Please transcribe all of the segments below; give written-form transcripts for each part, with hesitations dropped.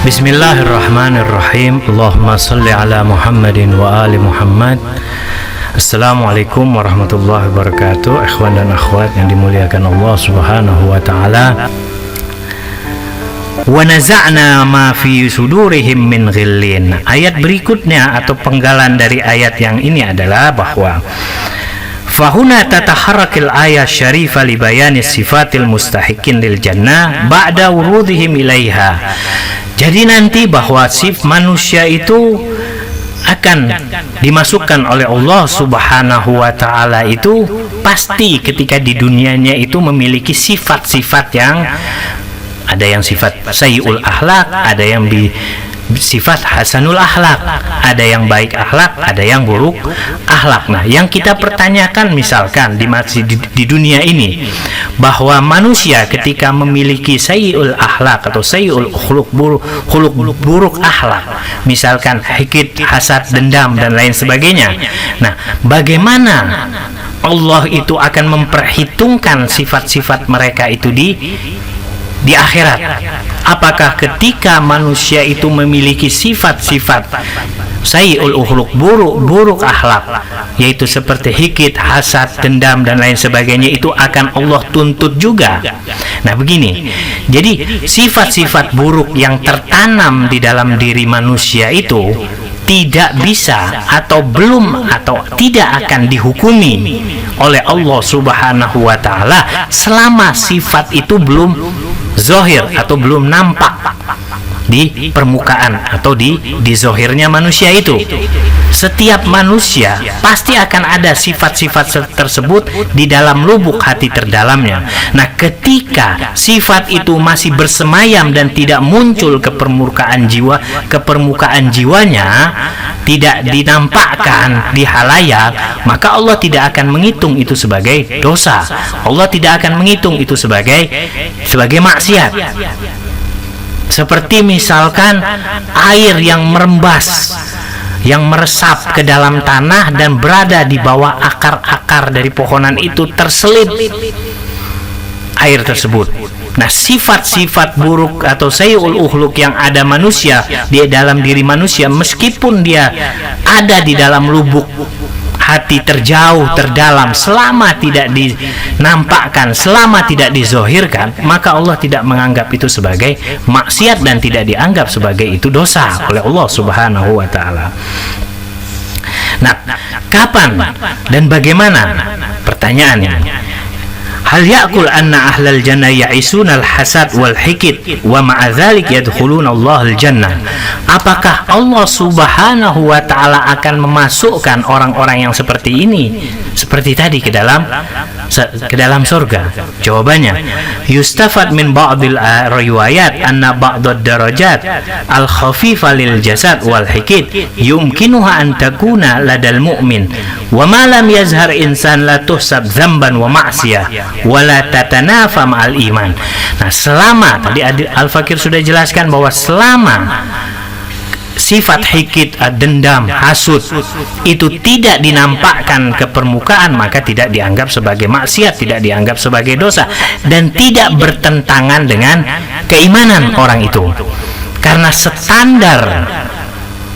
Bismillahirrahmanirrahim. Allahumma salli ala Muhammadin wa ali Muhammad. Assalamualaikum warahmatullahi wabarakatuh. Ikhwan dan akhwat yang dimuliakan Allah subhanahu wa ta'ala. Wa naza'na ma fi sudurihim min ghillin. Ayat berikutnya atau penggalan dari ayat yang ini adalah bahwa fahuna tataharrakil ayat syarifah li bayani sifatil mustahiqin lil jannah ba'da wurudihim ilaiha. Jadi nanti bahwa sifat manusia itu akan dimasukkan oleh Allah subhanahu wa ta'ala itu pasti ketika di dunianya itu memiliki sifat-sifat yang ada yang sifat sayyi'ul akhlak, ada yang sifat hasanul akhlak, ada yang baik akhlak, ada yang buruk akhlak. Nah, yang kita pertanyakan misalkan di dunia ini bahwa manusia ketika memiliki sayyi'ul akhlak atau sayyi'ul khuluq buruk akhlak, misalkan hikid, hasad, dendam dan lain sebagainya. Nah, bagaimana Allah itu akan memperhitungkan sifat-sifat mereka itu di akhirat? Apakah ketika manusia itu memiliki sifat-sifat sayyi'ul khuluq buruk akhlak, yaitu seperti hikid, hasad, dendam dan lain sebagainya, itu akan Allah tuntut juga? Nah, begini. Jadi sifat-sifat buruk yang tertanam di dalam diri manusia itu tidak bisa atau belum atau tidak akan dihukumi oleh Allah subhanahu wa ta'ala selama sifat itu belum zahir atau belum nampak di permukaan atau di zahirnya manusia itu. Setiap manusia pasti akan ada sifat-sifat tersebut di dalam lubuk hati terdalamnya. Nah, ketika sifat itu masih bersemayam dan tidak muncul ke permukaan jiwanya, tidak dinampakkan di halayak, maka Allah tidak akan menghitung itu sebagai dosa. Allah tidak akan menghitung itu sebagai maksiat. Seperti misalkan air yang merembas, yang meresap ke dalam tanah dan berada di bawah akar-akar dari pohonan itu, terselip air tersebut. Nah, sifat-sifat buruk atau sayyi'ul khuluq yang ada manusia di dalam diri manusia, meskipun dia ada di dalam lubuk hati terjauh terdalam, selama tidak dinampakkan, selama tidak dizahirkan, maka Allah tidak menganggap itu sebagai maksiat dan tidak dianggap sebagai itu dosa oleh Allah subhanahu wa ta'ala. Nah, kapan dan bagaimana? Pertanyaannya, hal yaqul anna ahlal jannah ya'isuna al-hasad wal hikid wa ma'a dzalik yadkhuluna Allah al-jannah? Apakah Allah subhanahu wa ta'ala akan memasukkan orang-orang yang seperti ini, seperti tadi, ke dalam surga? Jawabannya, yustafad min ba'dil riwayat anna ba'dad darajat al-khafifa lil jasad wal hikid yumkinuha an takuna ladal mu'min wa ma lam yazhar insan la tuhsab dzamban wa ma'siyah wala tatanafa ma'al iman. Nah, selama tadi Al-Fakir sudah jelaskan bahwa selama sifat hikid, dendam, hasud itu tidak dinampakkan ke permukaan, maka tidak dianggap sebagai maksiat, tidak dianggap sebagai dosa, dan tidak bertentangan dengan keimanan orang itu. Karena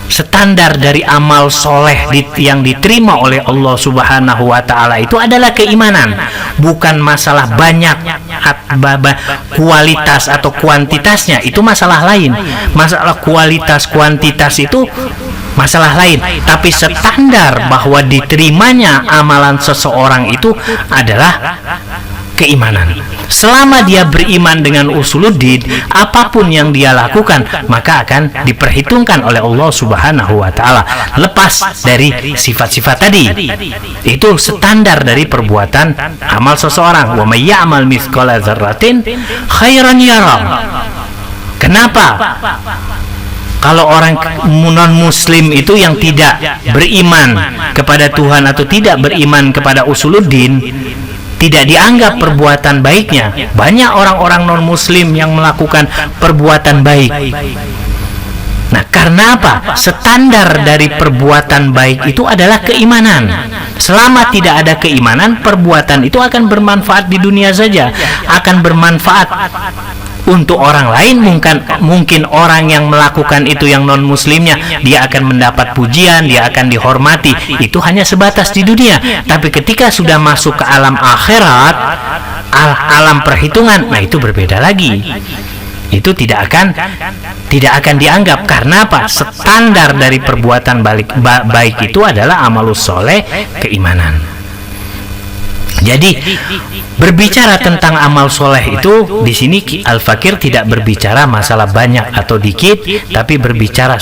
standar dari amal soleh yang diterima oleh Allah subhanahu wa ta'ala itu adalah keimanan, bukan masalah banyak kualitas atau kuantitasnya. Itu masalah lain. Masalah kualitas kuantitas itu masalah lain, tapi standar bahwa diterimanya amalan seseorang itu adalah keimanan. Selama dia beriman dengan usuluddin, apapun yang dia lakukan maka akan diperhitungkan oleh Allah subhanahu wa ta'ala, lepas dari sifat-sifat tadi. Itu standar dari perbuatan amal seseorang. Wa may ya'mal mithqala dzarratin khairan yarah. Kenapa? Kalau orang non-muslim itu yang tidak beriman kepada Tuhan atau tidak beriman kepada usuluddin, tidak dianggap perbuatan baiknya. Banyak orang-orang non-muslim yang melakukan perbuatan baik. Nah, karena apa? Standar dari perbuatan baik itu adalah keimanan. Selama tidak ada keimanan, perbuatan itu akan bermanfaat di dunia saja, akan bermanfaat Untuk orang lain mungkin orang yang melakukan itu yang non muslimnya, dia akan mendapat pujian, dia akan dihormati. Itu hanya sebatas di dunia. Tapi ketika sudah masuk ke alam akhirat, alam perhitungan, nah itu berbeda lagi. Itu tidak akan dianggap. Karena apa? Standar dari perbuatan baik itu adalah amalus soleh, keimanan. Jadi berbicara tentang amal soleh itu di sini Al-Fakir tidak berbicara masalah banyak atau dikit, tapi berbicara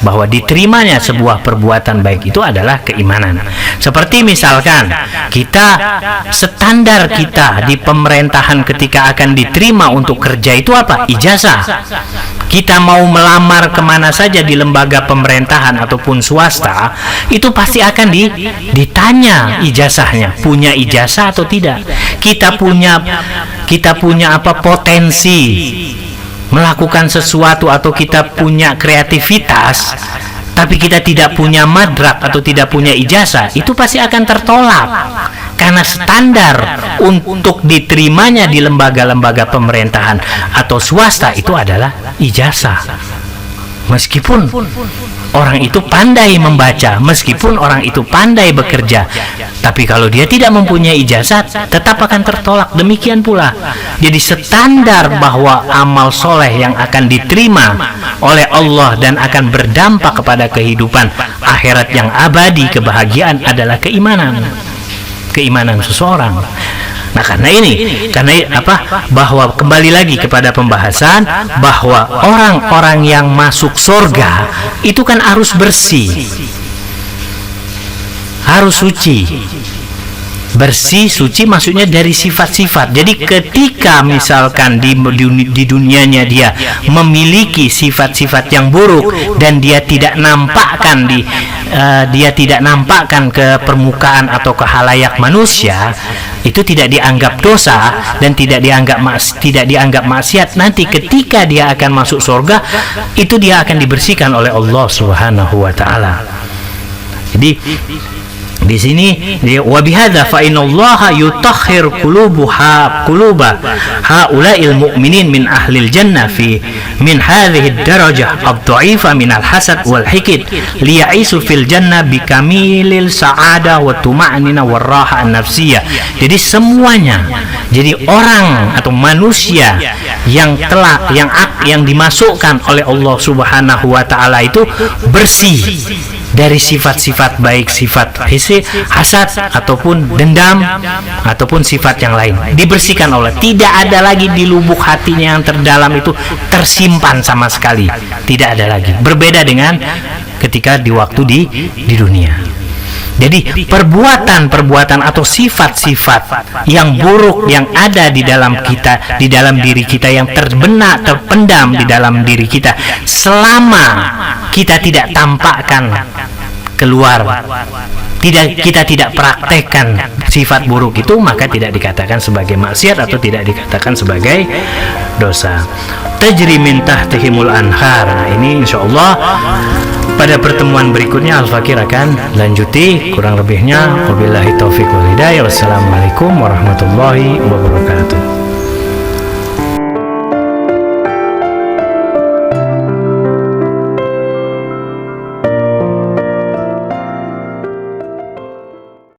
bahwa diterimanya sebuah perbuatan baik itu adalah keimanan. Seperti misalkan standar kita di pemerintahan ketika akan diterima untuk kerja itu apa? Ijazah. Kita mau melamar kemana saja di lembaga pemerintahan ataupun swasta, itu pasti akan ditanya ijazahnya, punya ijazah atau tidak. Kita punya potensi melakukan sesuatu, atau kita punya kreativitas, tapi kita tidak punya madrak atau tidak punya ijazah, itu pasti akan tertolak. Karena standar untuk diterimanya di lembaga-lembaga pemerintahan atau swasta itu adalah ijazah. Meskipun orang itu pandai membaca, meskipun orang itu pandai bekerja, tapi kalau dia tidak mempunyai ijazah, tetap akan tertolak. Demikian pula. Jadi standar bahwa amal soleh yang akan diterima oleh Allah dan akan berdampak kepada kehidupan akhirat yang abadi, kebahagiaan, adalah keimanan seseorang. Nah, bahwa kembali lagi kepada pembahasan bahwa orang-orang yang masuk surga itu kan harus bersih, harus suci. Bersih, suci maksudnya dari sifat-sifat. Jadi ketika misalkan di dunianya dia memiliki sifat-sifat yang buruk dan dia tidak nampakkan ke permukaan atau ke khalayak manusia, itu tidak dianggap dosa dan tidak dianggap maksiat. Nanti ketika dia akan masuk surga, itu dia akan dibersihkan oleh Allah Subhanahu wa taala. Jadi di sini wa bihadza fa innallaha yutahhir quluba haula'il mu'minin min ahlil jannah min hadhihi ad-darajah ad-dha'ifa min al-hasad wal hikid liya'isu fil jannah bikamilil sa'adah wa tuma'nina war raha an-nafsiyah. Jadi semuanya, jadi orang atau manusia yang dimasukkan oleh Allah Subhanahu wa taala itu bersih dari sifat-sifat baik, sifat hasad ataupun dendam ataupun sifat yang lain, dibersihkan oleh, tidak ada lagi di lubuk hatinya yang terdalam itu tersimpan sama sekali, tidak ada lagi. Berbeda dengan ketika di waktu di dunia. Jadi perbuatan atau sifat-sifat yang buruk yang ada di dalam kita, di dalam diri kita, yang terpendam di dalam diri kita, selama kita tidak tampakkan keluar, kita tidak praktekkan sifat buruk itu, maka tidak dikatakan sebagai maksiat atau tidak dikatakan sebagai dosa. Tajri min tahtihimul anhar. Nah, ini insyaallah pada pertemuan berikutnya Al-Fakir akan lanjuti. Kurang lebihnya wabillahi taufiq wal hidayah. Wassalamualaikum warahmatullahi wabarakatuh.